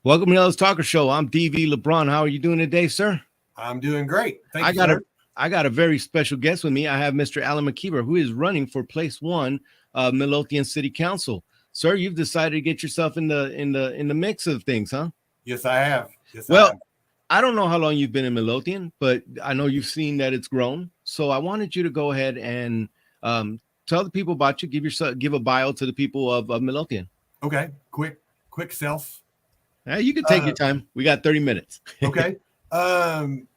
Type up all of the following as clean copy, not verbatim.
Welcome to Ellis Talker Show. I'm DV LeBron. How are you doing today, sir? I'm doing great. Thank I you, got a sir. I got a very special guest with me. I have Mr. Allan Mckeever, who is running for place one Midlothian City Council. Sir, you've decided to get yourself in the mix of things, huh? Yes, I have. Yes, I Well, have. I don't know how long you've been in Midlothian, but I know you've seen that it's grown. So I wanted you to go ahead and tell the people about you. Give a bio to the people of Midlothian. Okay. Quick self. You can take your Uh, time. We got 30 minutes. okay. Um,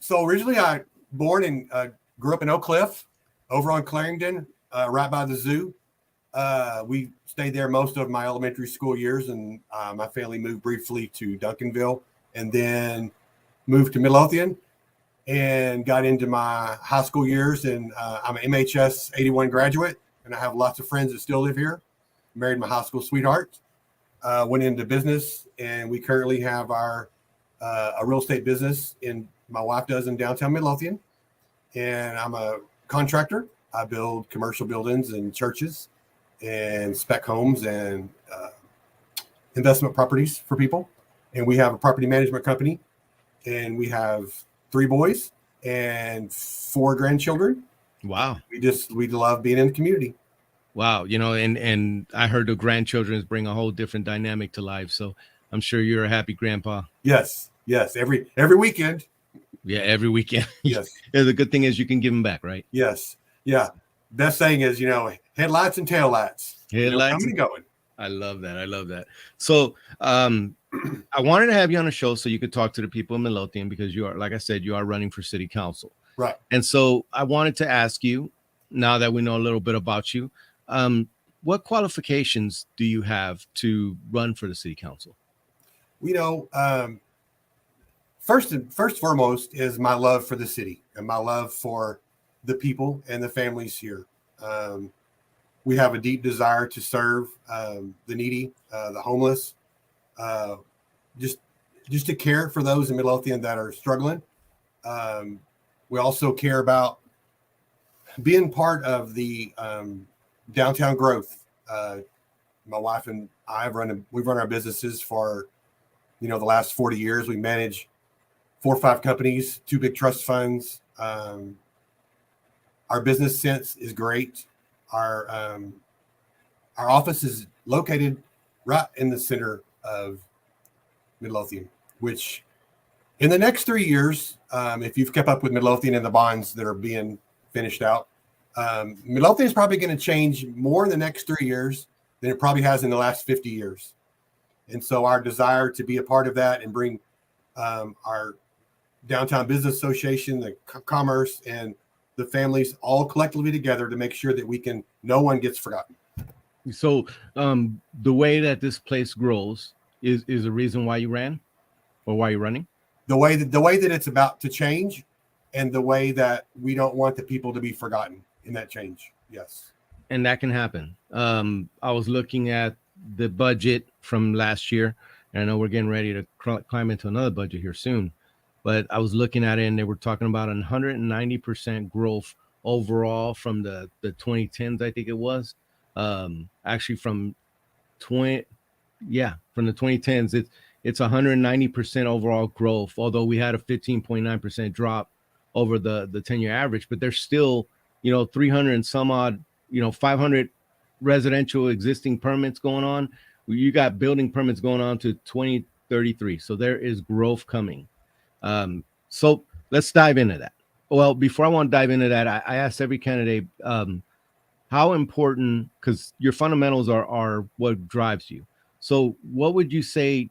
so originally I born and grew up in Oak Cliff over on Clarendon, right by the zoo. We stayed there most of my elementary school years, and my family moved briefly to Duncanville and then moved to Midlothian and got into my high school years. And I'm an MHS 81 graduate, and I have lots of friends that still live here. Married my high school sweetheart, went into business, and we currently have our a real estate business my wife does in downtown Midlothian. And I'm a contractor. I build commercial buildings and churches and spec homes and investment properties for people. And we have a property management company, and we have 3 boys and 4 grandchildren. Wow. We love being in the community. Wow, and I heard the grandchildren bring a whole different dynamic to life. So I'm sure you're a happy grandpa. Yes. Every weekend. Yeah, every weekend. Yes. Yeah, the good thing is you can give them back, right? Yes. Yeah. Best saying is, headlights and taillights. Headlights. Coming and going. I love that. So I wanted to have you on the show so you could talk to the people in Midlothian, because you are, like I said, you are running for city council. Right. And so I wanted to ask you, now that we know a little bit about you, what qualifications do you have to run for the city council? First and foremost is my love for the city and my love for the people and the families here. We have a deep desire to serve the needy, the homeless, just to care for those in Midlothian that are struggling. We also care about being part of the downtown growth. My wife and we've run our businesses for the last 40 years. We manage 4 or 5 companies, 2 big trust funds. Our business sense is great. Our office is located right in the center of Midlothian, which in the next 3 years, if you've kept up with Midlothian and the bonds that are being finished out, Midlothian is probably going to change more in the next 3 years than it probably has in the last 50 years. And so our desire to be a part of that and bring our Downtown Business Association, the commerce, and the families all collectively together to make sure that no one gets forgotten. So the way that this place grows is a reason why you ran, or why you're running? The way that it's about to change, and the way that we don't want the people to be forgotten in that change. Yes. And that can happen. I was looking at the budget from last year, and I know we're getting ready to climb into another budget here soon. But I was looking at it, and they were talking about 190% growth overall from the 2010s, I think it was. Actually, from the 2010s, it's 190% overall growth. Although we had a 15.9% drop over the 10-year average, but there's still 300 and some odd 500 residential existing permits going on. You got building permits going on to 2033. So there is growth coming. So let's dive into that. Well, before I want to dive into that, I asked every candidate how important, because your fundamentals are what drives you. So what would you say,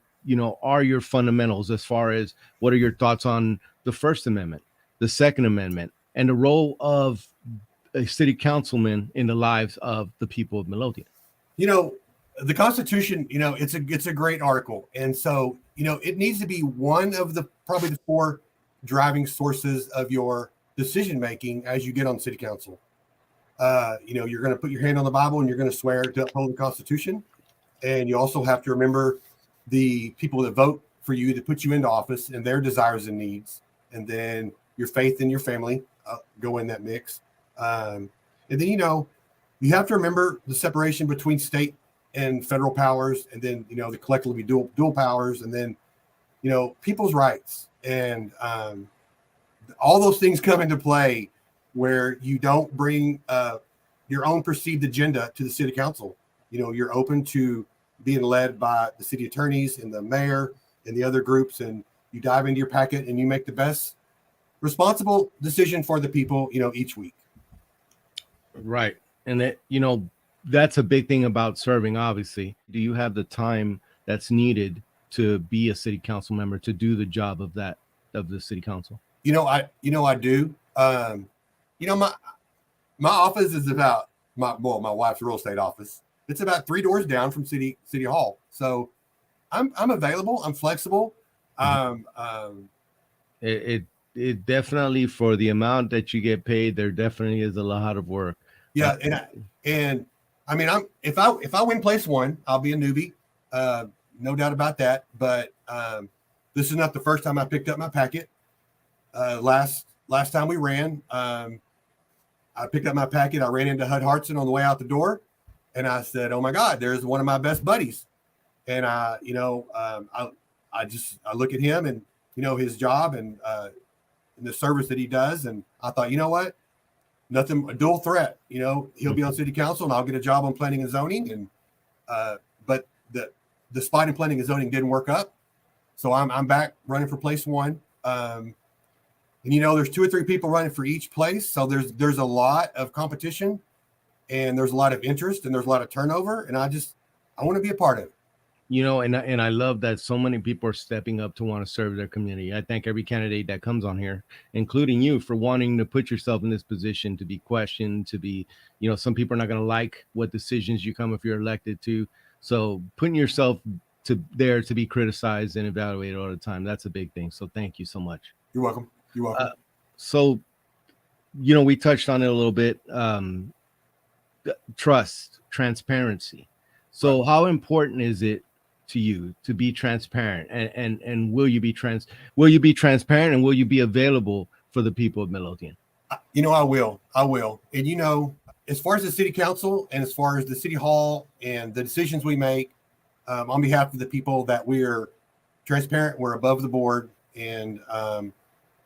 are your fundamentals as far as what are your thoughts on the First Amendment, the Second Amendment, and the role of a city councilman in the lives of the people of Midlothian? The Constitution, it's a great article. And so, it needs to be one of probably the 4 driving sources of your decision making as you get on city council. You're going to put your hand on the Bible and you're going to swear to uphold the Constitution. And you also have to remember the people that vote for you to put you into office and their desires and needs. And then your faith and your family go in that mix. And then, you have to remember the separation between state and federal powers, and then, the collectively dual powers, and then, people's rights. And all those things come into play where you don't bring your own perceived agenda to the city council. You're open to being led by the city attorneys and the mayor and the other groups, and you dive into your packet and you make the best responsible decision for the people, each week. Right. And that, that's a big thing about serving, obviously. Do you have the time that's needed to be a city council member, to do the job of the city council? I do. My office is about my wife's real estate office. It's about 3 doors down from City Hall. So I'm available. I'm flexible. It definitely, for the amount that you get paid, there definitely is a lot of work. Yeah. And I mean, if I win place 1, I'll be a newbie. No doubt about that. But this is not the first time I picked up my packet. Last time we ran, I picked up my packet. I ran into Hud Hartson on the way out the door, and I said, "Oh my God, there's one of my best buddies." And I look at him and his job and the service that he does, and I thought, you know what, nothing, a dual threat. He'll be on city council, and I'll get a job on planning and zoning. And but the spot in planning and zoning didn't work up, so I'm back running for place 1. And there's 2 or 3 people running for each place, so there's a lot of competition, and there's a lot of interest, and there's a lot of turnover, and I want to be a part of it. And I love that so many people are stepping up to want to serve their community. I thank every candidate that comes on here, including you, for wanting to put yourself in this position, to be questioned, to be, some people are not going to like what decisions you come if you're elected to. So putting yourself there to be criticized and evaluated all the time, that's a big thing. So thank you so much. You're welcome. You're welcome. So, we touched on it a little bit. Trust, transparency. So how important is it to you to be transparent? And will you be transparent, and will you be available for the people of Midlothian? I will. And as far as the city council and as far as the city hall and the decisions we make, on behalf of the people, that we're transparent, we're above the board, and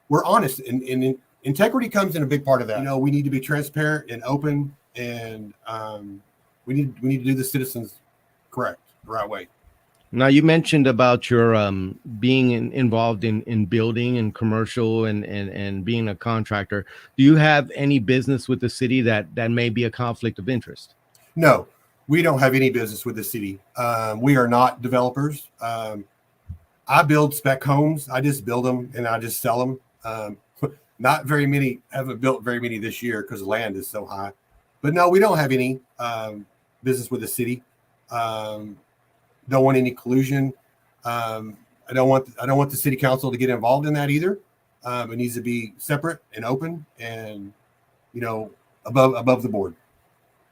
we're honest, and integrity comes in a big part of that. We need to be transparent and open, and we need to do the citizens correct, the right way. Now, you mentioned about your being involved in building and commercial and being a contractor. Do you have any business with the city that may be a conflict of interest? No, we don't have any business with the city. We are not developers. I build spec homes. I just build them and I just sell them. Not very many, haven't built very many this year because land is so high. But no, we don't have any business with the city. Don't want any collusion. I don't want the city council to get involved in that either. It needs to be separate and open, and above the board.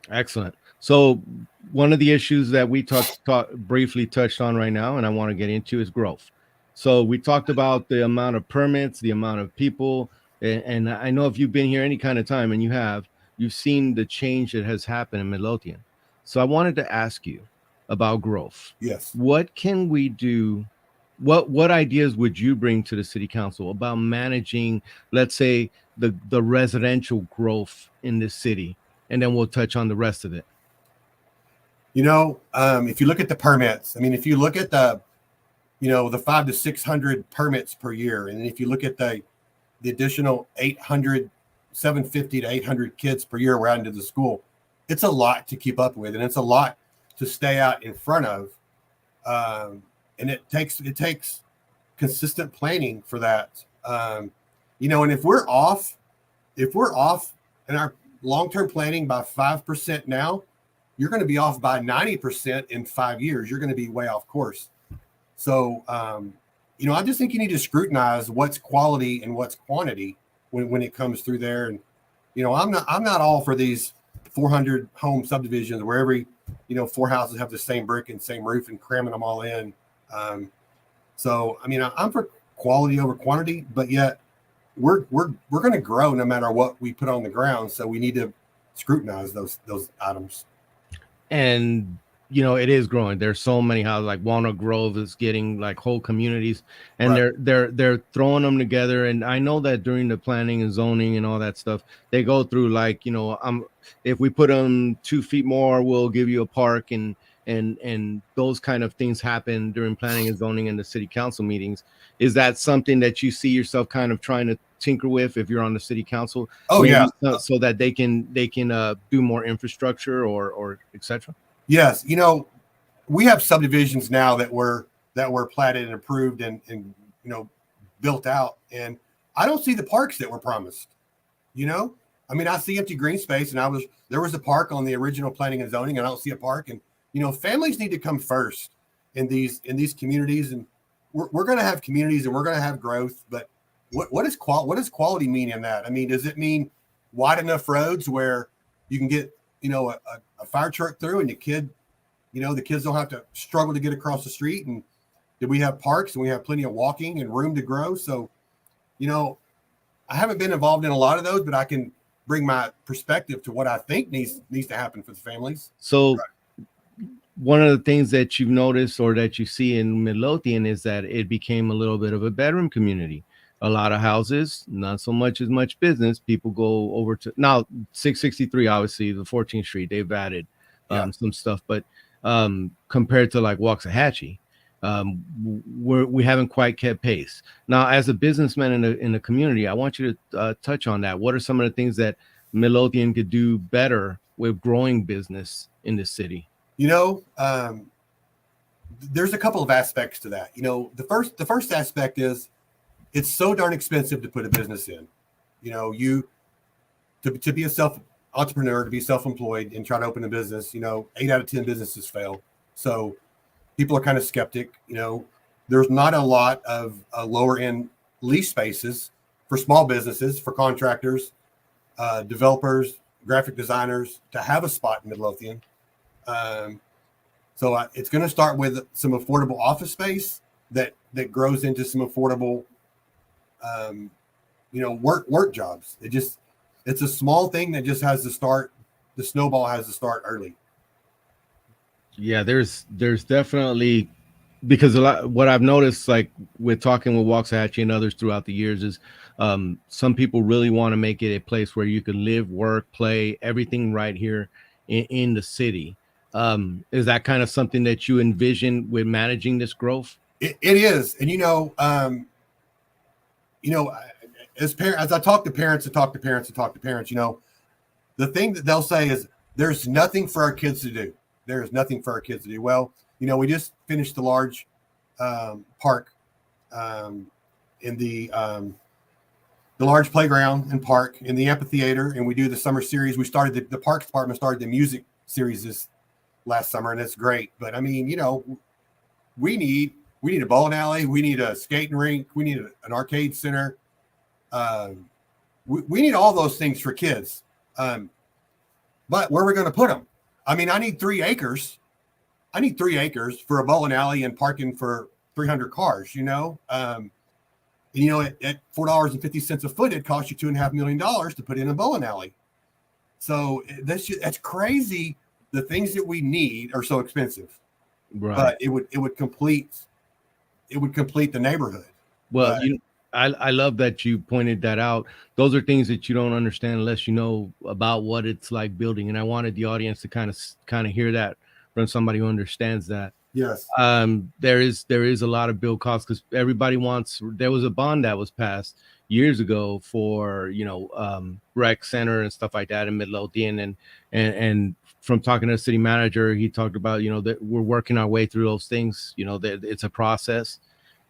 Excellent. So one of the issues that we briefly touched on right now, and I want to get into, is growth. So we talked about the amount of permits, the amount of people, and I know if you've been here any kind of time, and you've seen the change that has happened in Midlothian. So I wanted to ask you about growth. Yes. What can we do? What ideas would you bring to the city council about managing, let's say, the residential growth in this city? And then we'll touch on the rest of it. If you look at the permits, if you look at the 500 to 600 permits per year, and if you look at the additional 750 to 800 kids per year we're adding to the school, it's a lot to keep up with, and it's a lot to stay out in front of. And it takes consistent planning for that. And if we're off in our long-term planning by 5% now, you're going to be off by 90% in 5 years. You're going to be way off course. So, I just think you need to scrutinize what's quality and what's quantity when it comes through there. And, I'm not all for these 400 home subdivisions where every, 4 houses have the same brick and same roof and cramming them all in. So, I'm for quality over quantity, but yet we're going to grow no matter what we put on the ground. So we need to scrutinize those items. And it is growing. There's so many houses, like Walnut Grove is getting like whole communities, and Right. they're throwing them together. And I know that during the planning and zoning and all that stuff, they go through like, if we put them 2 feet more, we'll give you a park, and those kind of things happen during planning and zoning and the city council meetings. Is that something that you see yourself kind of trying to tinker with if you're on the city council, Oh yeah. maybe so that they can do more infrastructure or etc.? Yes. We have subdivisions now that were platted and approved and built out, and I don't see the parks that were promised. I mean, I see empty green space, and there was a park on the original planning and zoning, and I don't see a park. And families need to come first in these communities, and we're going to have communities and we're going to have growth. But what does quality mean in that? I mean, does it mean wide enough roads where you can get a fire truck through, and the kids don't have to struggle to get across the street? And did we have parks, and we have plenty of walking and room to grow? So, I haven't been involved in a lot of those, but I can bring my perspective to what I think needs to happen for the families. So one of the things that you've noticed or that you see in Midlothian is that it became a little bit of a bedroom community. A lot of houses, not so much as much business. People go over to now 663, obviously the 14th Street. They've added some stuff, but compared to like Waxahachie, we haven't quite kept pace. Now, as a businessman in the community, I want you to touch on that. What are some of the things that Midlothian could do better with growing business in the city? There's a couple of aspects to that. The first aspect is it's so darn expensive to put a business in. To be a entrepreneur, to be self-employed and try to open a business, 8 out of 10 businesses fail. So people are kind of skeptic. There's not a lot of lower end lease spaces for small businesses, for contractors, developers, graphic designers to have a spot in Midlothian. So it's going to start with some affordable office space that grows into some affordable, work jobs. It's a small thing that just has to start. The snowball has to start early. Yeah, there's definitely, because a lot what I've noticed, like with talking with Waxahachie and others throughout the years, is some people really want to make it a place where you can live, work, play, everything right here in the city. Is that kind of something that you envision with managing this growth? It is, and as I talk to parents and talk to parents and talk to parents, the thing that they'll say is there's nothing for our kids to do. There is nothing for our kids to do. Well, we just finished the large park in the large playground and park in the amphitheater, and we do the summer series. We started the parks department started the music series this last summer, and it's great. But I mean, we need a bowling alley, we need a skating rink, we need an arcade center. We need all those things for kids. But where are we going to put them? I mean, I need 3 acres. I need 3 acres for a bowling alley and parking for 300 cars, at $4.50 a foot, it costs you $2.5 million to put in a bowling alley. So that's crazy. The things that we need are so expensive, Right. But it would complete the neighborhood. Well, I love that you pointed that out. Those are things that you don't understand unless you know about what it's like building. And I wanted the audience to kind of hear that from somebody who understands that. Yes. There is a lot of build costs because everybody wants. There was a bond that was passed years ago for rec center and stuff like that in Midlothian, and from talking to the city manager, he talked about that we're working our way through those things. That it's a process.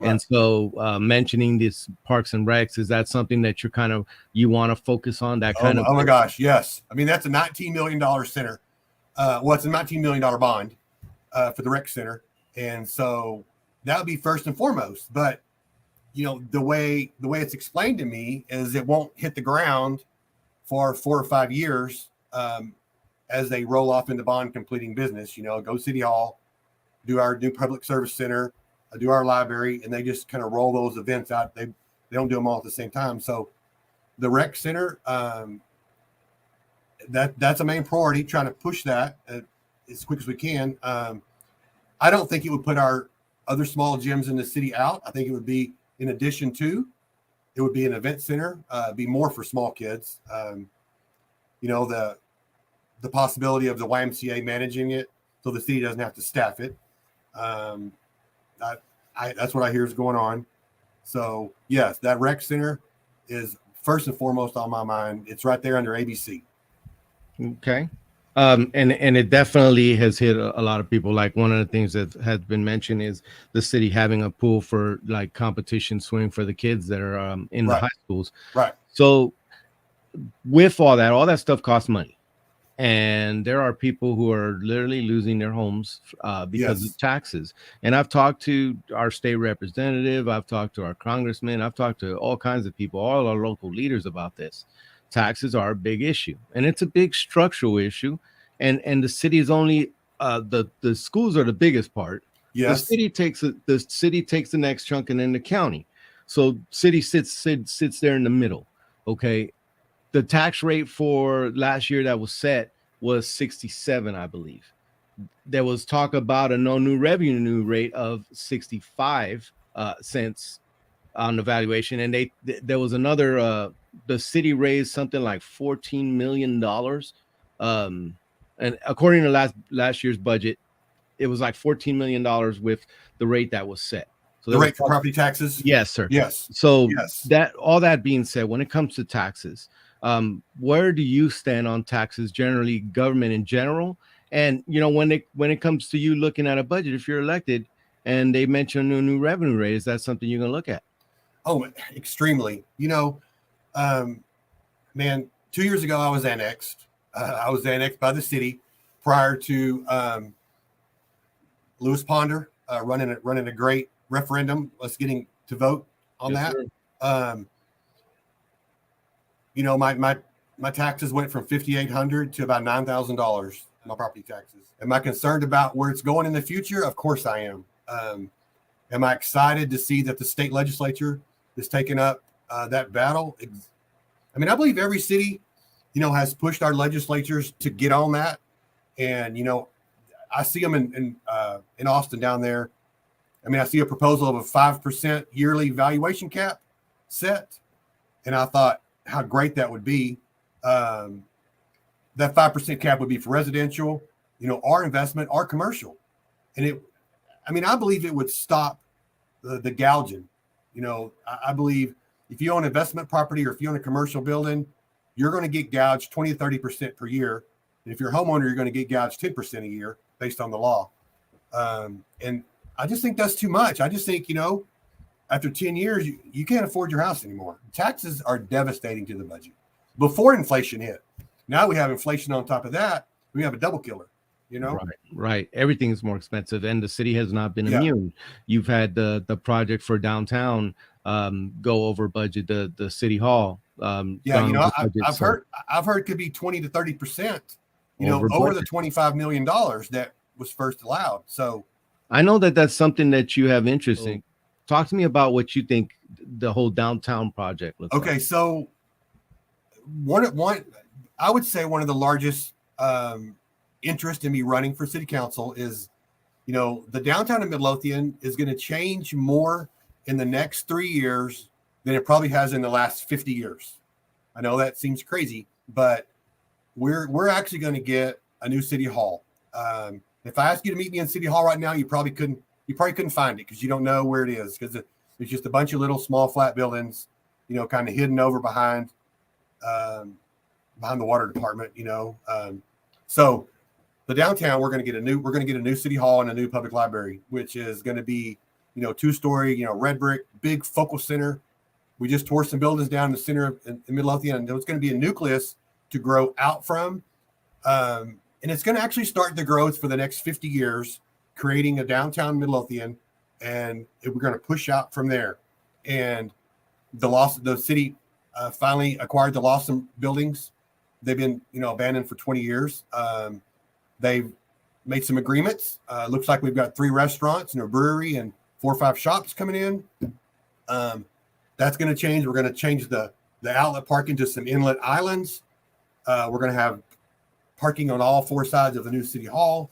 Right. And so mentioning these parks and recs, is that something that you want to focus on? That kind of. Oh my gosh, yes. I mean, that's a $19 million center. It's a $19 million bond for the rec center, and so that would be first and foremost. But the way it's explained to me is it won't hit the ground for 4 or 5 years as they roll off into bond completing business. Go City Hall, do our new public service center, do our library, and they just kind of roll those events out. They don't do them all at the same time. So the rec center, that's a main priority, trying to push that. as quick as we can. I don't think it would put our other small gyms in the city out. I think it would be in addition to. It would be an event center, be more for small kids. The possibility of the YMCA managing it so the city doesn't have to staff it. That's what I hear is going on. So yes, that rec center is first and foremost on my mind. It's right there under ABC. Okay. And it definitely has hit a lot of people. Like one of the things that has been mentioned is the city having a pool for like competition swimming for the kids that are in the Right. high schools. Right. So with all that stuff costs money. And there are people who are literally losing their homes because Yes. of taxes. And I've talked to our state representative, I've talked to our congressman, I've talked to all kinds of people, all our local leaders about this. Taxes are a big issue, and it's a big structural issue. And the city is only the schools are the biggest part. Yes. The city takes the next chunk, and then the county. So city sits there in the middle. Okay. The tax rate for last year that was set was 67, I believe. There was talk about a no new revenue rate of 65 cents on the valuation, and there was another. The city raised something like $14 million, and according to last year's budget, it was like $14 million with the rate that was set. So the rate for property taxes. Yes, sir. Yes. So yes. that all that being said, when it comes to taxes, where do you stand on taxes generally, government in general? And when it comes to you looking at a budget, if you're elected and they mention a new revenue rate, is that something you're gonna look at? Oh, extremely. Man, 2 years ago I was annexed. I was annexed by the city prior to Lewis Ponder running a great referendum, us getting to vote on Yes, that. My taxes went from $5,800 to about $9,000. My property taxes. Am I concerned about where it's going in the future? Of course I am. Am I excited to see that the state legislature is taking up that battle? I believe every city, has pushed our legislatures to get on that. And, I see them in Austin down there. I see a proposal of a 5% yearly valuation cap set. And I thought how great that would be. That 5% cap would be for residential, our investment, our commercial. And I believe it would stop the gouging. I believe if you own investment property or if you own a commercial building, you're going to get gouged 20 to 30% per year. And if you're a homeowner, you're going to get gouged 10% a year based on the law. And I just think that's too much. I just think, after 10 years, you can't afford your house anymore. Taxes are devastating to the budget before inflation hit. Now we have inflation on top of that. We have a double killer, Right. Everything is more expensive, and the city has not been immune. You've had the project for downtown go over budget, the city hall. I've heard it could be 20 to 30%, over the $25 million that was first allowed. So I know that's something that you have interest in. Talk to me about what you think the whole downtown project looks like. Okay, so I would say one of the largest interest in me running for city council is, the downtown of Midlothian is going to change more in the next 3 years than it probably has in the last 50 years. I know that seems crazy, but we're actually going to get a new city hall. If I asked you to meet me in city hall right now, you probably couldn't find it because you don't know where it is, because it's just a bunch of little small flat buildings, kind of hidden over behind the water department, so the downtown, we're going to get a new city hall and a new public library, which is going to be, 2-story, red brick, big focal center. We just tore some buildings down in the center of in Midlothian, and there's going to be a nucleus to grow out from. And it's going to actually start the growth for the next 50 years, creating a downtown Midlothian, and we're going to push out from there. And the city finally acquired the Lawson buildings. They've been, abandoned for 20 years. They've made some agreements. Looks like we've got 3 restaurants and a brewery and 4 or 5 shops coming in. That's going to change. We're going to change the outlet parking to some inlet islands. We're going to have parking on all 4 sides of the new city hall.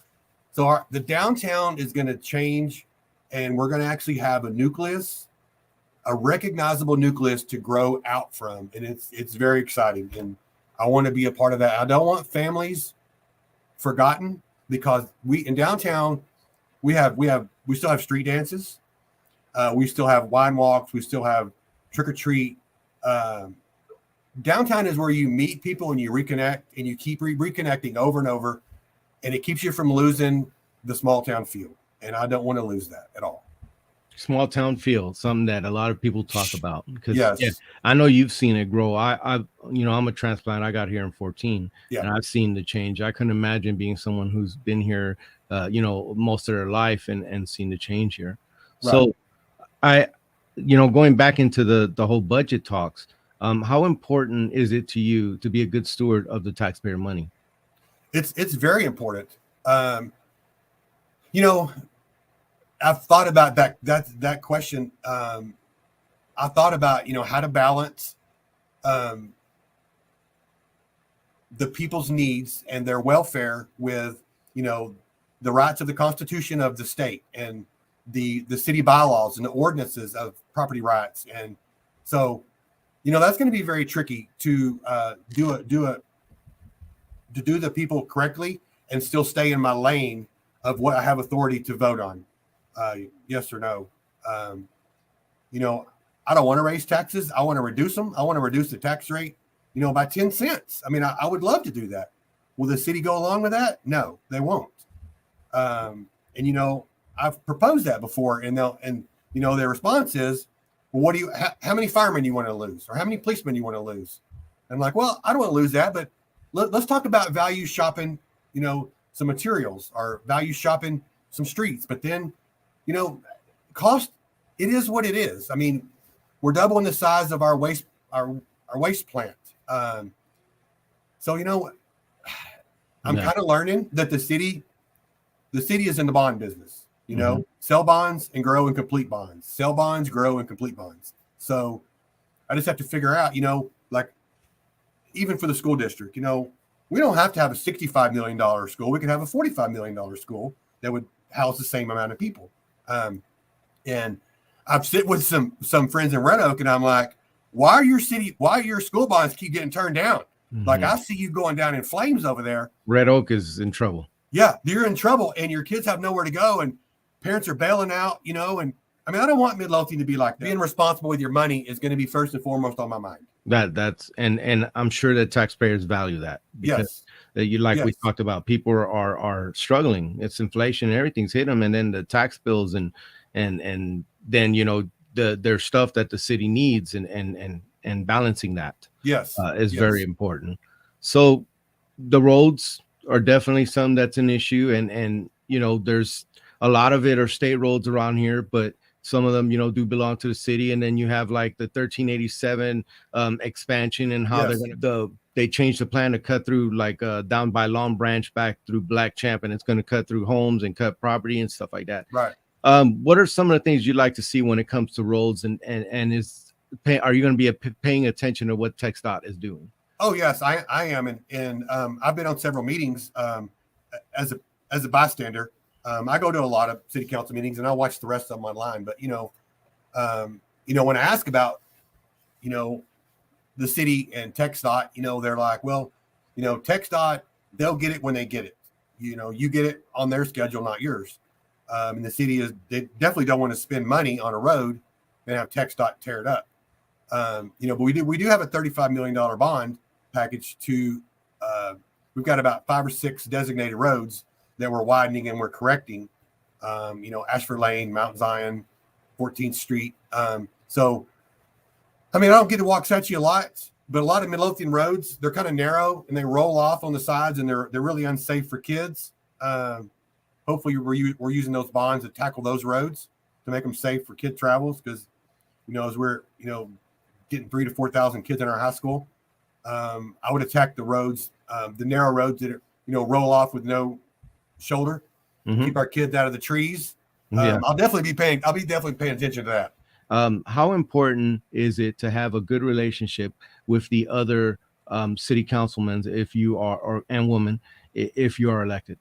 So the downtown is going to change, and we're going to actually have a nucleus, a recognizable nucleus to grow out from, and it's very exciting, and I want to be a part of that. I don't want families forgotten, because we in downtown we still have street dances, we still have wine walks, we still have trick or treat. Downtown is where you meet people and you reconnect, and you keep reconnecting over and over, and it keeps you from losing the small town feel, and I don't want to lose that at all. Small town feel, something that a lot of people talk about, because Yes. yeah, I know you've seen it grow. I I'm a transplant. I got here in 14, Yeah. and I've seen the change. I couldn't imagine being someone who's been here, most of their life and seen the change here. Right. So I, going back into the whole budget talks, how important is it to you to be a good steward of the taxpayer money? It's very important. I've thought about that question. I thought about how to balance the people's needs and their welfare with the rights of the Constitution of the state and the city bylaws and the ordinances of property rights. And so that's going to be very tricky to do the people correctly and still stay in my lane of what I have authority to vote on. Yes or no. I don't want to raise taxes. I want to reduce them. I want to reduce the tax rate, by 10 cents. I mean, I would love to do that. Will the city go along with that? No, they won't. I've proposed that before, and their response is, well, how many firemen you want to lose, or how many policemen you want to lose? I'm like, well, I don't want to lose that, but let's talk about value shopping, some materials, or value shopping some streets. But then, cost, it is what it is. I mean, we're doubling the size of our waste plant. I'm kind of learning that the city is in the bond business, sell bonds and grow and complete bonds, sell bonds, grow and complete bonds. So I just have to figure out, like, even for the school district, we don't have to have a $65 million school. We could have a $45 million school that would house the same amount of people. And I've sit with some friends in Red Oak, and I'm like, why your school bonds keep getting turned down? Mm-hmm. Like, I see you going down in flames over there. Red Oak is in trouble. Yeah, you're in trouble, and your kids have nowhere to go, and parents are bailing out, and I mean, I don't want Midlothian to be like that. Being responsible with your money is going to be first and foremost on my mind. That's and I'm sure that taxpayers value that, because yes. We talked about, people are struggling. It's inflation and everything's hit them, and then the tax bills and then there's stuff that the city needs, and balancing that is very important. So the roads are definitely something that's an issue, and there's a lot of it are state roads around here, but some of them do belong to the city. And then you have like the 1387 expansion, and how they changed the plan to cut through, like down by Long Branch back through Black Champ, and it's going to cut through homes and cut property and stuff like that. Right. What are some of the things you'd like to see when it comes to roads, and are you going to be paying attention to what TxDOT is doing? Oh yes, I am, and I've been on several meetings as a bystander. I go to a lot of city council meetings, and I watch the rest of them online. But when I ask about the city and TxDOT, they're like, well, TxDOT, they'll get it when they get it. You get it on their schedule, not yours. And the city they definitely don't want to spend money on a road and have TxDOT tear it up. But we do have a $35 million bond package to. We've got about 5 or 6 designated roads that we're widening and we're correcting. Ashford Lane, Mount Zion, 14th Street. So, I mean, I don't get to walk Waxahachie a lot, but a lot of Midlothian roads, they're kind of narrow and they roll off on the sides, and they're really unsafe for kids. Hopefully we're using those bonds to tackle those roads to make them safe for kid travels, because, as we're, getting 3,000 to 4,000 kids in our high school, I would attack the roads, the narrow roads that, roll off with no shoulder, keep our kids out of the trees. I'll be definitely paying attention to that. How important is it to have a good relationship with the other city councilmen, if you are, and women, if you are elected?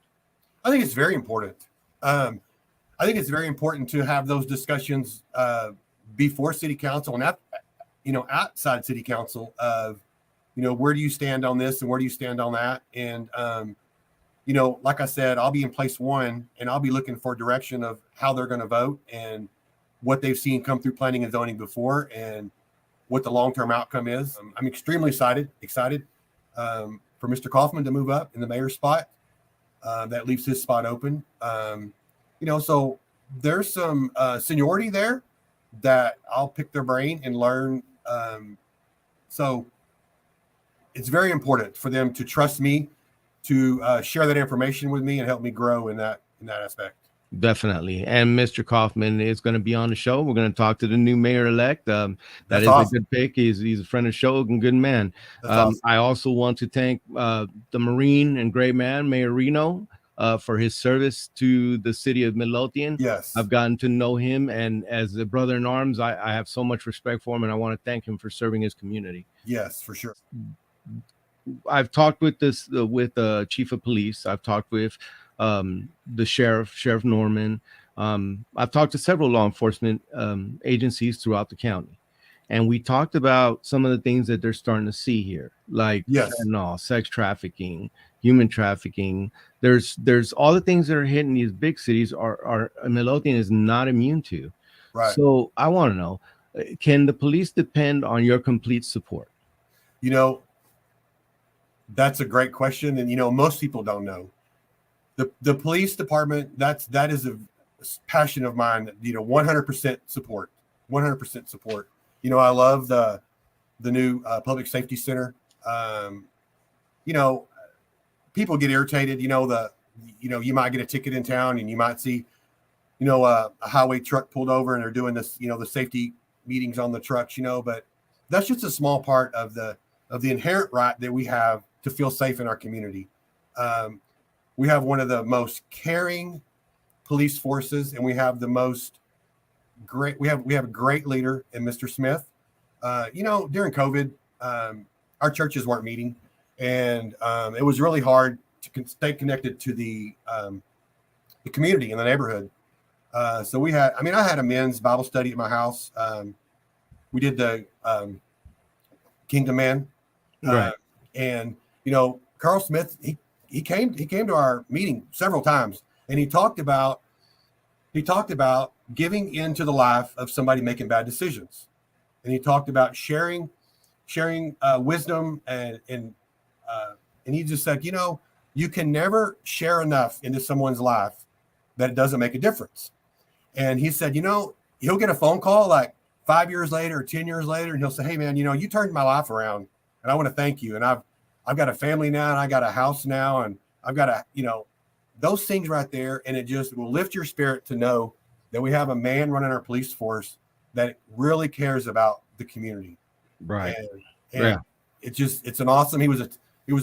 I think it's very important. I think it's very important to have those discussions before city council and outside city council of, where do you stand on this and where do you stand on that? And, like I said, I'll be in place one and I'll be looking for direction of how they're going to vote and what they've seen come through planning and zoning before and what the long-term outcome is. I'm extremely excited for Mr. Kaufman to move up in the mayor's spot. That leaves his spot open. So there's some seniority there that I'll pick their brain and learn. So it's very important for them to trust me, to share that information with me and help me grow in that aspect. Definitely. And Mr. Kaufman is going to be on the show. We're going to talk to the new mayor-elect. That That's is awesome. a good pick. He's a friend of the show and good man. Awesome. I also want to thank the Marine and great man, Mayor Reno, for his service to the city of Midlothian. Yes. I've gotten to know him, and as a brother in arms, I have so much respect for him, and I want to thank him for serving his community. Yes, for sure. I've talked with the chief of police. I've talked with the Sheriff Norman. I've talked to several law enforcement agencies throughout the county, and we talked about some of the things that they're starting to see here, like fentanyl, sex trafficking, human trafficking. There's all the things that are hitting these big cities are Midlothian is not immune to. Right. So I want to know, can the police depend on your complete support? That's a great question, and most people don't know. The police department, that is a passion of mine. 100% support. 100% support. I love the new public safety center. People get irritated. You might get a ticket in town, and you might see, a highway truck pulled over, and they're doing this, the safety meetings on the trucks. But that's just a small part of the inherent right that we have to feel safe in our community. We have one of the most caring police forces, and we have a great leader in Mr. Smith. During COVID, our churches weren't meeting, and it was really hard to stay connected to the community in the neighborhood. So I had a men's Bible study at my house. We did the Kingdom Man, Right. And Carl Smith, he came to our meeting several times, and he talked about giving into the life of somebody making bad decisions, and he talked about sharing wisdom, and he just said, you can never share enough into someone's life that it doesn't make a difference. And he said, he'll get a phone call like 5 years later or 10 years later, and he'll say, hey man, you turned my life around, and I want to thank you. And I've got a family now, and I got a house now, and I've got those things right there. And it just will lift your spirit to know that we have a man running our police force that really cares about the community. Right. And yeah. It's an awesome, he was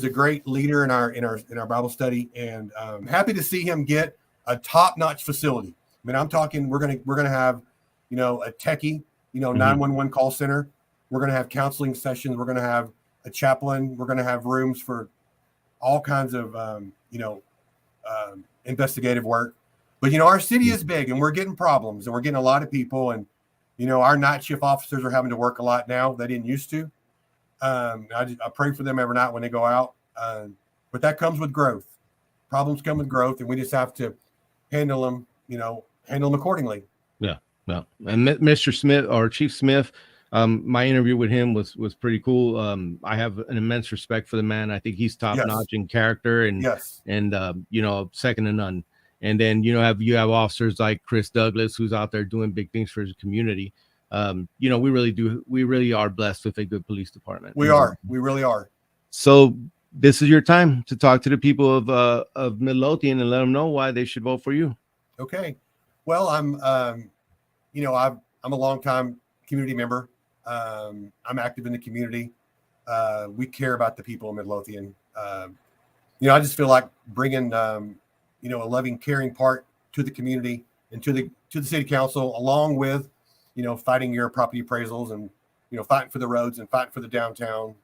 a great leader in our Bible study, and happy to see him get a top-notch facility. I mean, I'm talking, we're going to have, a techie, 911 call center. We're going to have counseling sessions. We're going to have a chaplain. We're going to have rooms for all kinds of, investigative work. But, our city is big, and we're getting problems, and we're getting a lot of people. And, our night shift officers are having to work a lot now. They didn't used to. I pray for them every night when they go out. But that comes with growth. Problems come with growth, and we just have to handle them accordingly. Yeah. No. And Mr. Smith, or Chief Smith, my interview with him was pretty cool. I have an immense respect for the man. I think he's top notch in character, and second to none. And then you have officers like Chris Douglas, who's out there doing big things for his community. We really are blessed with a good police department. We really are. So this is your time to talk to the people of Midlothian and let them know why they should vote for you. Okay. Well, I'm a longtime community member. I'm active in the community. We care about the people in Midlothian. I just feel like bringing, a loving, caring part to the community and to the city council, along with, fighting your property appraisals and, fighting for the roads and fighting for the downtown.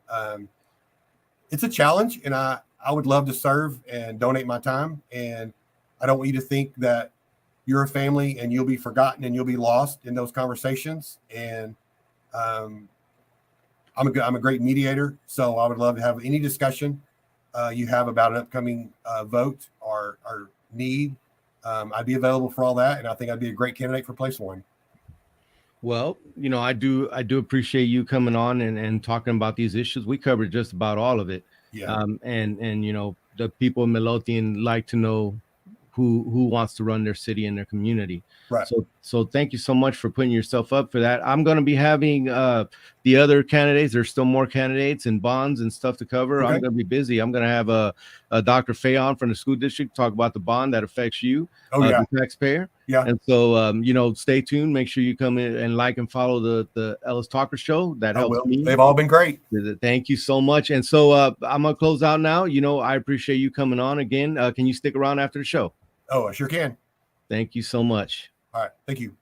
It's a challenge, and I would love to serve and donate my time. And I don't want you to think that you're a family and you'll be forgotten and you'll be lost in those conversations. And I'm a great mediator, so I would love to have any discussion you have about an upcoming vote or need. I'd be available for all that, and I think I'd be a great candidate for place one. Well, I do appreciate you coming on and talking about these issues. We covered just about all of it. Yeah. And the people in Midlothian like to know who wants to run their city and their community. Right. So thank you so much for putting yourself up for that. I'm going to be having the other candidates. There's still more candidates and bonds and stuff to cover. Okay. I'm going to be busy. I'm going to have a Dr. Fay on from the school district talk about the bond that affects you, the taxpayer. Yeah. And so, stay tuned. Make sure you come in and like and follow the Ellis Talker Show. That helps me. They've all been great. Thank you so much. And so I'm going to close out now. I appreciate you coming on again. Can you stick around after the show? Oh, I sure can. Thank you so much. All right. Thank you.